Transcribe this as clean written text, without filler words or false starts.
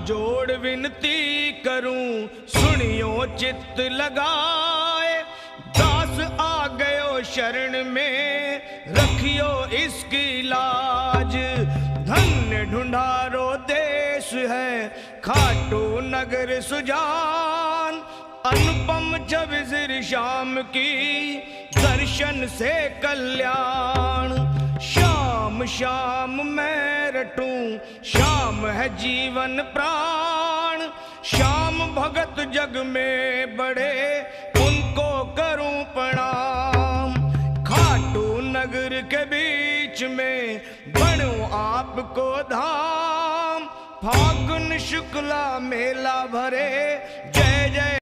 जोड़ विनती करूं, सुनियो चित्त लगाए। दास आ गयो शरण में, रखियो इसकी लाज। धन्य ढूंढारो देश है, खाटू नगर सुजान। अनुपम जब सिर श्याम की, दर्शन से कल्याण। श्याम श्याम मैं रटूं, श्याम है जीवन प्राण। श्याम भगत जग में बड़े, उनको करूं प्रणाम। खाटू नगर के बीच में, बनूं आपको धाम। फागुन शुक्ला मेला भरे, जय जय